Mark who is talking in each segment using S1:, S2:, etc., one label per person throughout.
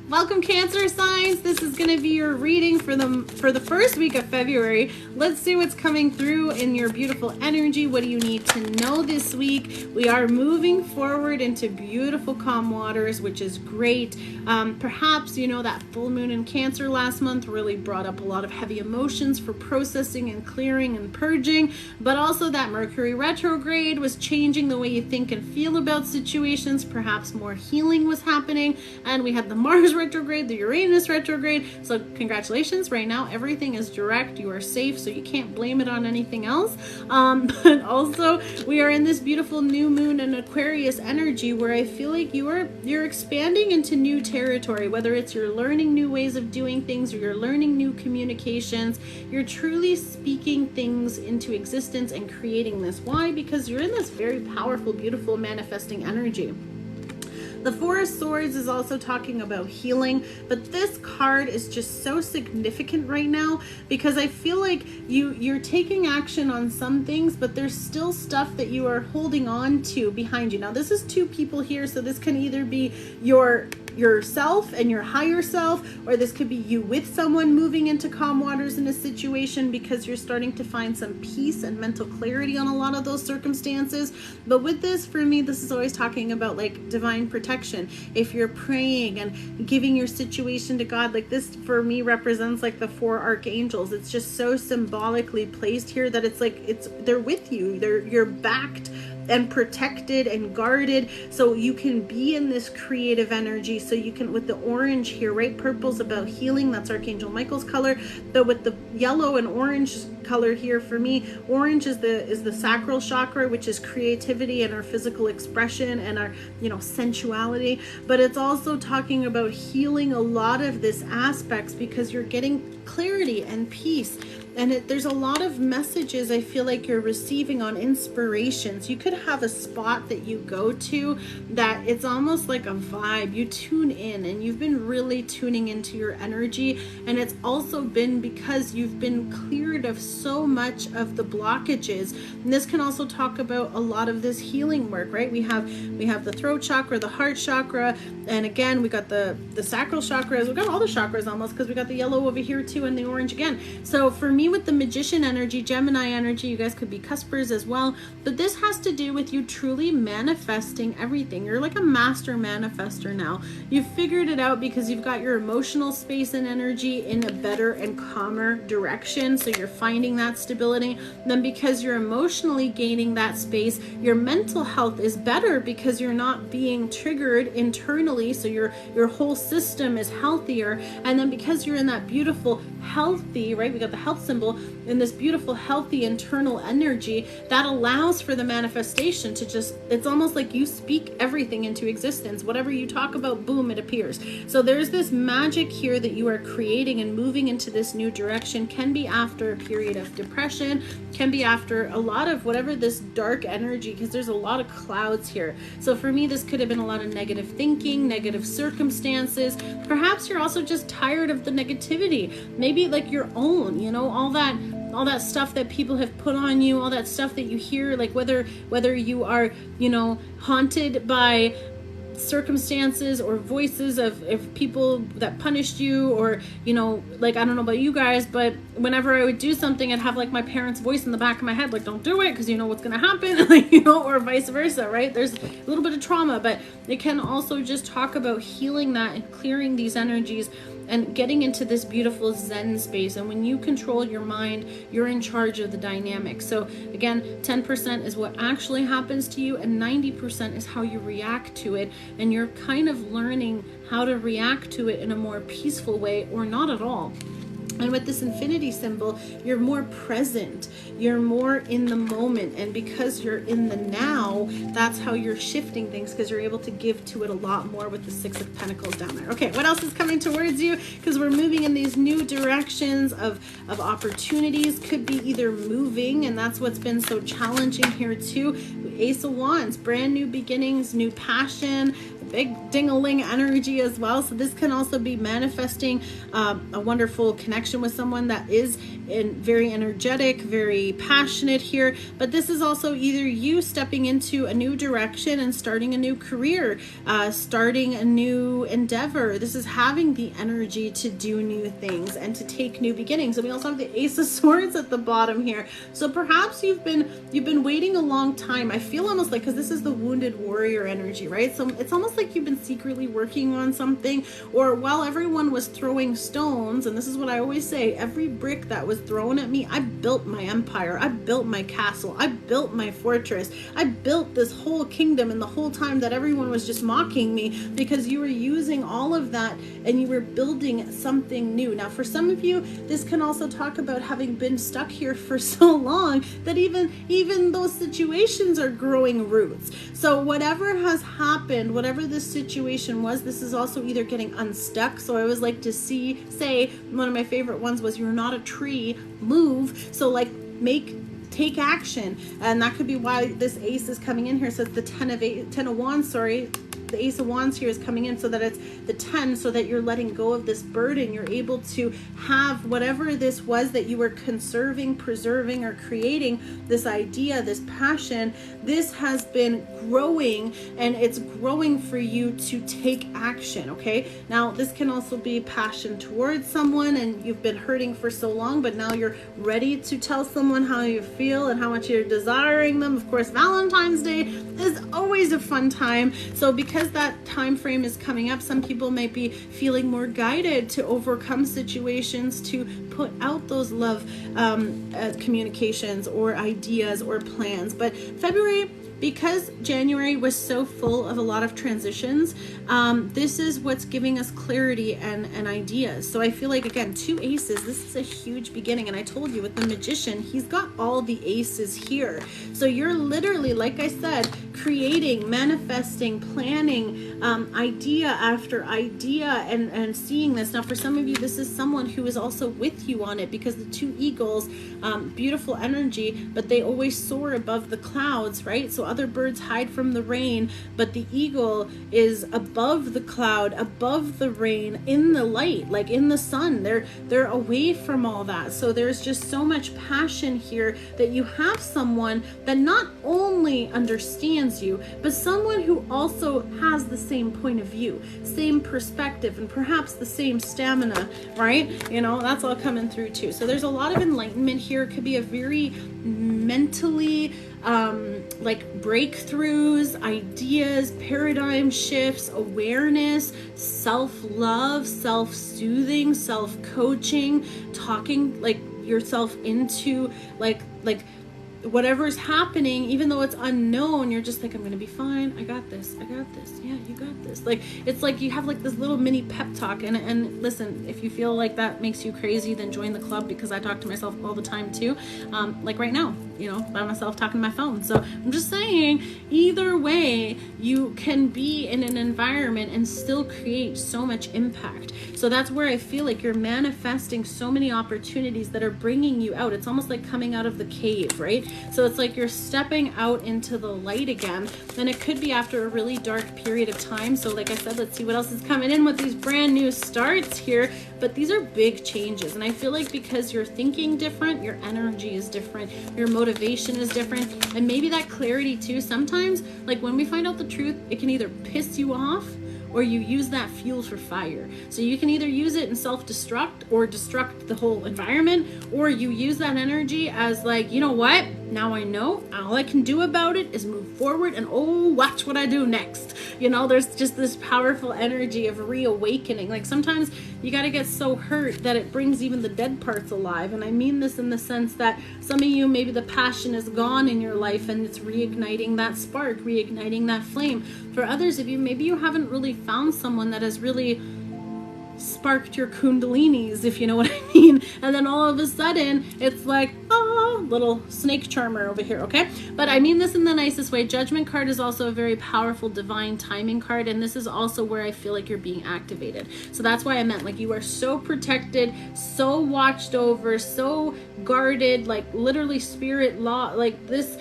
S1: Welcome, Cancer signs. This is going to be your reading for the first week of February. Let's see what's coming through in your beautiful energy. What do you need to know this week? We are moving forward into beautiful calm waters, which is great. Perhaps, you know, that full moon in Cancer last month really brought up a lot of heavy emotions for processing and clearing and purging, but also that Mercury retrograde was changing the way you think and feel about situations. Perhaps more healing was happening, and we had the Mars retrograde, the Uranus retrograde. So congratulations, right now everything is direct, you are safe, so you can't blame it on anything else. But also we are in this beautiful new moon and Aquarius energy where I feel like you're expanding into new territory, whether it's you're learning new ways of doing things or you're learning new communications. You're truly speaking things into existence and creating this. Why? Because you're in this very powerful, beautiful manifesting energy. The Four of Swords is also talking about healing, but this card is just so significant right now because I feel like you're taking action on some things, but there's still stuff that you are holding on to behind you. Now, this is two people here, so this can either be yourself and your higher self, or this could be you with someone moving into calm waters in a situation because you're starting to find some peace and mental clarity on a lot of those circumstances. But with this, for me, this is always talking about like divine protection. If you're praying and giving your situation to God, like this for me represents like the four archangels. It's just so symbolically placed here that it's like they're with you. You're backed and protected and guarded, so you can be in this creative energy. So you can, with the orange here, right? Purple's about healing, that's Archangel Michael's color. But with the yellow and orange color here, for me, orange is the sacral chakra, which is creativity and our physical expression and our, you know, sensuality. But it's also talking about healing a lot of this aspects because you're getting clarity and peace. And there's a lot of messages I feel like you're receiving on inspirations. You could have a spot that you go to that it's almost like a vibe. You tune in and you've been really tuning into your energy. And it's also been because you've been cleared of so much of the blockages. And this can also talk about a lot of this healing work, right? We have the throat chakra, the heart chakra, and again, we got the sacral chakras. We've got all the chakras almost because we got the yellow over here too and the orange again. So for me, with the magician energy, Gemini energy, you guys could be cuspers as well, but this has to do with you truly manifesting everything. You're like a master manifester now. You've figured it out because you've got your emotional space and energy in a better and calmer direction, so you're finding that stability. Then because you're emotionally gaining that space, your mental health is better because you're not being triggered internally, so your whole system is healthier. And then because you're in that beautiful healthy, right, we got the health symbol in this beautiful healthy internal energy that allows for the manifestation to just, it's almost like you speak everything into existence. Whatever you talk about, boom, it appears. So there's this magic here that you are creating and moving into this new direction. Can be after a period of depression, can be after a lot of whatever this dark energy, because there's a lot of clouds here. So for me, this could have been a lot of negative thinking, negative circumstances. Perhaps you're also just tired of the negativity, maybe like your own, you know, all that stuff that people have put on you, all that stuff that you hear, like whether you are, you know, haunted by circumstances or voices of people that punished you, or, you know, like, I don't know about you guys, but whenever I would do something, I'd have like my parents' voice in the back of my head, like, don't do it because you know what's gonna happen, like, you know, or vice versa, right? There's a little bit of trauma, but it can also just talk about healing that and clearing these energies and getting into this beautiful Zen space. And when you control your mind, you're in charge of the dynamic. So again, 10% is what actually happens to you, and 90% is how you react to it. And you're kind of learning how to react to it in a more peaceful way, or not at all. And with this infinity symbol, you're more present, you're more in the moment. And because you're in the now, that's how you're shifting things, because you're able to give to it a lot more with the Six of Pentacles down there. Okay, what else is coming towards you? Because we're moving in these new directions of opportunities. Could be either moving, and that's what's been so challenging here too. Ace of Wands, brand new beginnings, new passion, big ding-a-ling energy as well. So this can also be manifesting a wonderful connection with someone that is very energetic, very passionate here. But this is also either you stepping into a new direction and starting a new career, starting a new endeavor. This is having the energy to do new things and to take new beginnings. And we also have the Ace of Swords at the bottom here. So perhaps you've been waiting a long time. I feel almost like, because this is the wounded warrior energy, right? So it's almost like you've been secretly working on something, or while everyone was throwing stones, and this is what I always say, every brick that was thrown at me, I built my empire, I built my castle, I built my fortress, I built this whole kingdom. And the whole time that everyone was just mocking me, because you were using all of that and you were building something new. Now for some of you, this can also talk about having been stuck here for so long that even those situations are growing roots. So whatever has happened, whatever this situation was, this is also either getting unstuck. So I always like to say one of my favorite ones was, you're not a tree, move. So like take action. And that could be why this ace is coming in here. So it's the 10 of Wands, sorry. The Ace of Wands here is coming in, so that it's the 10, so that you're letting go of this burden. You're able to have whatever this was that you were conserving, preserving, or creating, this idea, this passion. This has been growing, and it's growing for you to take action. Okay, now this can also be passion towards someone, and you've been hurting for so long, but now you're ready to tell someone how you feel and how much you're desiring them. Of course, Valentine's Day is always a fun time. So because that time frame is coming up, some people might be feeling more guided to overcome situations, to put out those love communications or ideas or plans. But February, because January was so full of a lot of transitions, this is what's giving us clarity and ideas. So I feel like, again, 2 aces, this is a huge beginning. And I told you with the Magician, he's got all the aces here. So you're literally, like I said, creating, manifesting, planning, idea after idea, and seeing this. Now for some of you, this is someone who is also with you on it, because the 2 eagles, beautiful energy, but they always soar above the clouds, right? So other birds hide from the rain, but the eagle is above the cloud, above the rain, in the light, like in the sun. They're away from all that. So there's just so much passion here, that you have someone that not only understands you, but someone who also has the same point of view, same perspective, and perhaps the same stamina, right? You know, that's all coming through too. So there's a lot of enlightenment here. It could be a very mentally like breakthroughs, ideas, paradigm shifts, awareness, self-love, self-soothing, self-coaching, talking like yourself into like whatever's happening, even though it's unknown, you're just like, I'm gonna be fine, I got this, yeah, you got this. Like, it's like you have like this little mini pep talk. And listen, if you feel like that makes you crazy, then join the club, because I talk to myself all the time too, like right now, you know, by myself talking to my phone. So I'm just saying, either way, you can be in an environment and still create so much impact. So that's where I feel like you're manifesting so many opportunities that are bringing you out. It's almost like coming out of the cave, right? So it's like you're stepping out into the light again. And it could be after a really dark period of time. So like I said, let's see what else is coming in with these brand new starts here. But these are big changes. And I feel like because you're thinking different, your energy is different, your motivation is different, and maybe that clarity too. Sometimes, like when we find out the truth, it can either piss you off, or you use that fuel for fire. So you can either use it in self-destruct or destruct the whole environment, or you use that energy as like, you know what? Now I know, all I can do about it is move forward, and oh, watch what I do next. You know, there's just this powerful energy of reawakening. Like sometimes you got to get so hurt that it brings even the dead parts alive. And I mean this in the sense that some of you, maybe the passion is gone in your life and it's reigniting that spark, reigniting that flame. For others of you, maybe you haven't really found someone that has really sparked your kundalinis, if you know what I mean. And then all of a sudden it's like, oh, little snake charmer over here. Okay, but I mean this in the nicest way. Judgment card is also a very powerful divine timing card, and this is also where I feel like you're being activated. So that's why I meant, like, you are so protected, so watched over, so guarded, like literally spirit law, like this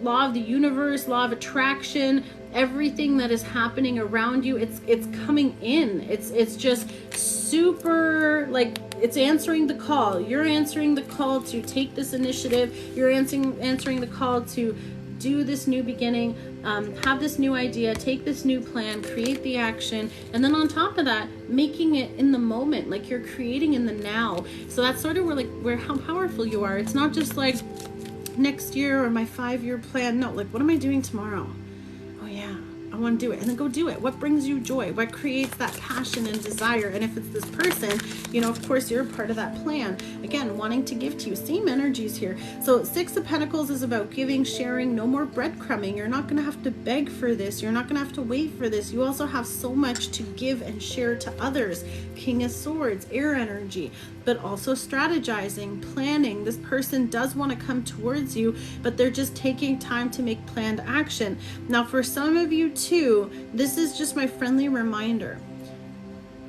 S1: law of the universe, law of attraction, everything that is happening around you, it's coming in. It's just super, like, it's answering the call. You're answering the call to take this initiative. You're answering the call to do this new beginning, have this new idea, take this new plan, create the action, and then on top of that, making it in the moment, like you're creating in the now. So that's sort of where how powerful you are. It's not just like next year or my 5-year plan. No, like, what am I doing tomorrow? Oh yeah, I want to do it. And then go do it. What brings you joy? What creates that passion and desire? And if it's this person, you know, of course you're a part of that plan. Again, wanting to give to you. Same energies here. So 6 of Pentacles is about giving, sharing, no more breadcrumbing. You're not going to have to beg for this. You're not going to have to wait for this. You also have so much to give and share to others. King of Swords, air energy, but also strategizing, planning. This person does want to come towards you, but they're just taking time to make planned action. Now, for some of you too, this is just my friendly reminder.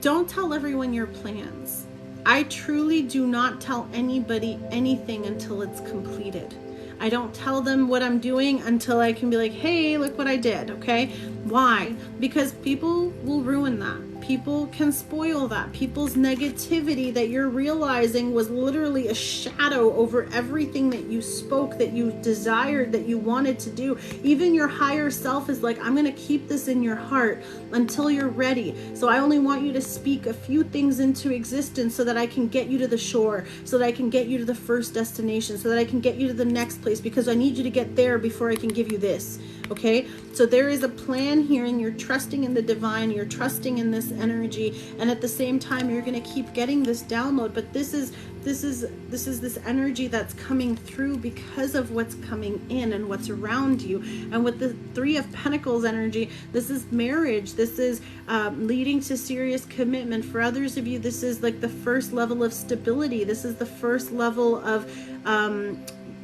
S1: Don't tell everyone your plans. I truly do not tell anybody anything until it's completed. I don't tell them what I'm doing until I can be like, hey, look what I did, okay? Why? Because people will ruin that. People can spoil that. People's negativity that you're realizing was literally a shadow over everything that you spoke, that you desired, that you wanted to do. Even your higher self is like, I'm going to keep this in your heart until you're ready. So I only want you to speak a few things into existence so that I can get you to the shore, so that I can get you to the first destination, so that I can get you to the next place, because I need you to get there before I can give you this. Okay, so there is a plan here, and you're trusting in the divine, you're trusting in this energy, and at the same time you're going to keep getting this download. But this is this energy that's coming through because of what's coming in and what's around you. And with the 3 of Pentacles energy, this is marriage. This is leading to serious commitment. For others of you, this is like the first level of stability. This is the first level of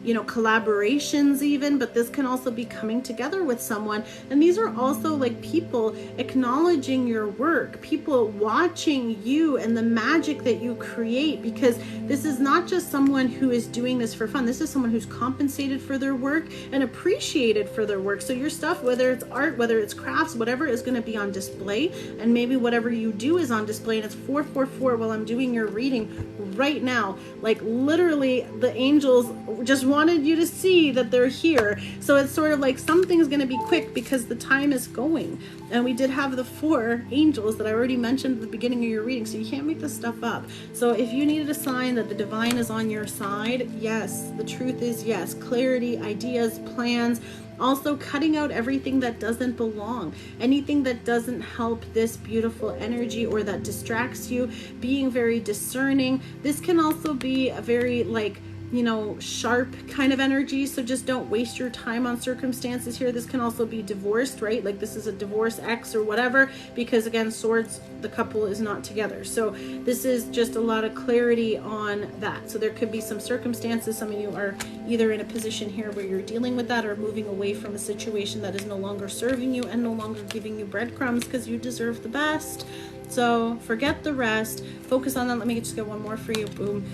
S1: you know, collaborations even, but this can also be coming together with someone. And these are also like people acknowledging your work, people watching you and the magic that you create, because this is not just someone who is doing this for fun. This is someone who's compensated for their work and appreciated for their work. So your stuff, whether it's art, whether it's crafts, whatever, is going to be on display. And maybe whatever you do is on display. And it's 444 while I'm doing your reading right now. Like literally the angels just wanted you to see that they're here. So it's sort of like something's going to be quick because the time is going. And we did have the 4 angels that I already mentioned at the beginning of your reading. So you can't make this stuff up. So if you needed a sign that the divine is on your side, yes, the truth is yes. Clarity, ideas, plans. Also cutting out everything that doesn't belong, anything that doesn't help this beautiful energy or that distracts you, being very discerning. This can also be a very like, you know, sharp kind of energy. So just don't waste your time on circumstances here. This can also be divorced, right? Like this is a divorce ex or whatever, because again, swords, the couple is not together. So this is just a lot of clarity on that. So there could be some circumstances. Some of you are either in a position here where you're dealing with that or moving away from a situation that is no longer serving you and no longer giving you breadcrumbs, because you deserve the best. So forget the rest. Focus on that. Let me just get one more for you. Boom.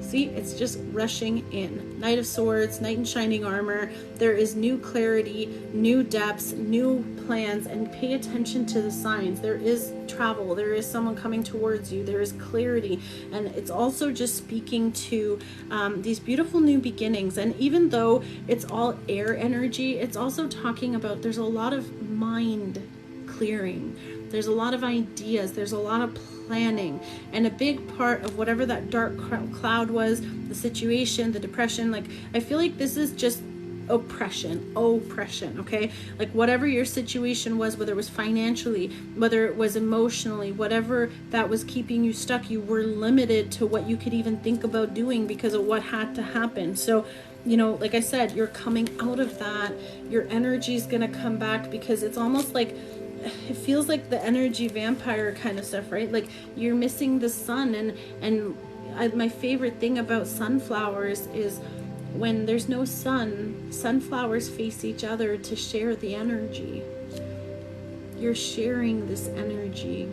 S1: See, it's just rushing in. Knight of Swords, Knight in Shining Armor. There is new clarity, new depths, new plans, and pay attention to the signs. There is travel. There is someone coming towards you. There is clarity. And it's also just speaking to these beautiful new beginnings. And even though it's all air energy, it's also talking about there's a lot of mind clearing. There's a lot of ideas. There's a lot of planning, and a big part of whatever that dark cloud was, the situation, the depression, like I feel like this is just oppression, okay? Like whatever your situation was, whether it was financially, whether it was emotionally, whatever that was keeping you stuck, you were limited to what you could even think about doing because of what had to happen. So, you know, like I said, you're coming out of that. Your energy is going to come back, because it's almost like it feels like the energy vampire kind of stuff, right? Like you're missing the sun, and my favorite thing about sunflowers is when there's no sun, sunflowers face each other to share the energy. You're sharing this energy,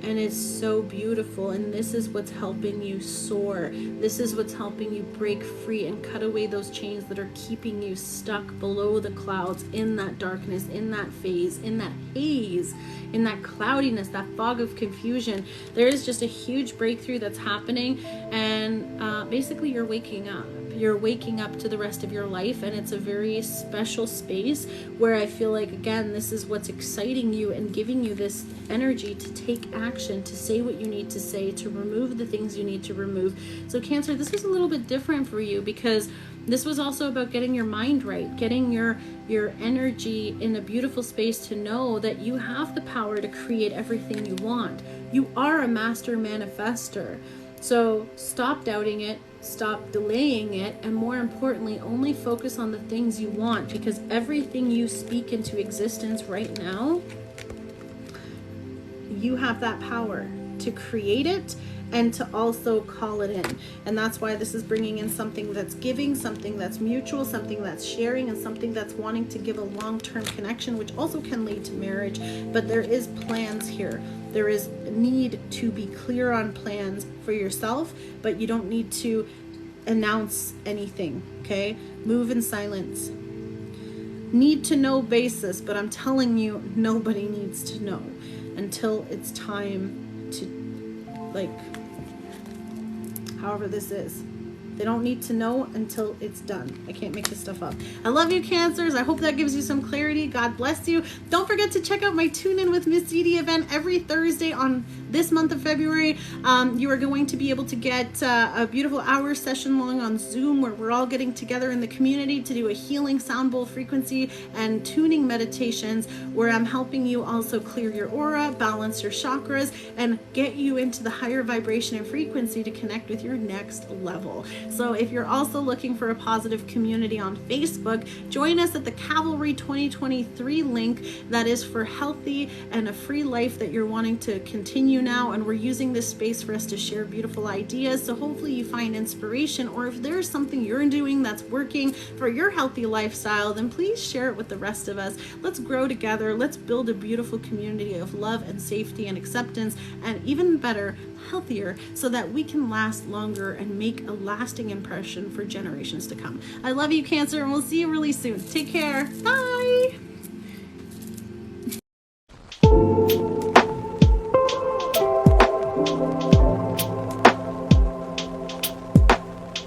S1: and it's so beautiful, and this is what's helping you soar. This is what's helping you break free and cut away those chains that are keeping you stuck below the clouds, in that darkness, in that phase, in that haze, in that cloudiness, that fog of confusion. There is just a huge breakthrough that's happening, and basically you're waking up. You're waking up to the rest of your life, and it's a very special space where I feel like, again, this is what's exciting you and giving you this energy to take action, to say what you need to say, to remove the things you need to remove. So Cancer, this was a little bit different for you because this was also about getting your mind right, getting your energy in a beautiful space to know that you have the power to create everything you want. You are a master manifester. So stop doubting it, stop delaying it, and more importantly, only focus on the things you want, because everything you speak into existence right now, you have that power to create it and to also call it in. And that's why this is bringing in something that's giving, something that's mutual, something that's sharing, and something that's wanting to give a long-term connection, which also can lead to marriage. But there is plans here. There is need to be clear on plans for yourself, but you don't need to announce anything, okay? Move in silence. Need to know basis, but I'm telling you, nobody needs to know until it's time to, like, however this is. They don't need to know until it's done. I can't make this stuff up. I love you, Cancers. I hope that gives you some clarity. God bless you. Don't forget to check out my Tune In with Miss Edie event every Thursday on this month of February. You are going to be able to get a beautiful hour session long on Zoom where we're all getting together in the community to do a healing sound bowl frequency and tuning meditations, where I'm helping you also clear your aura, balance your chakras, and get you into the higher vibration and frequency to connect with your next level. So if you're also looking for a positive community on Facebook, join us at the Cavalry 2023 link that is for healthy and a free life that you're wanting to continue now. And we're using this space for us to share beautiful ideas. So hopefully you find inspiration, or if there's something you're doing that's working for your healthy lifestyle, then please share it with the rest of us. Let's grow together. Let's build a beautiful community of love and safety and acceptance, and even better, healthier, so that we can last longer and make a lasting impression for generations to come. I love you, Cancer, and we'll see you really soon. Take care. Bye.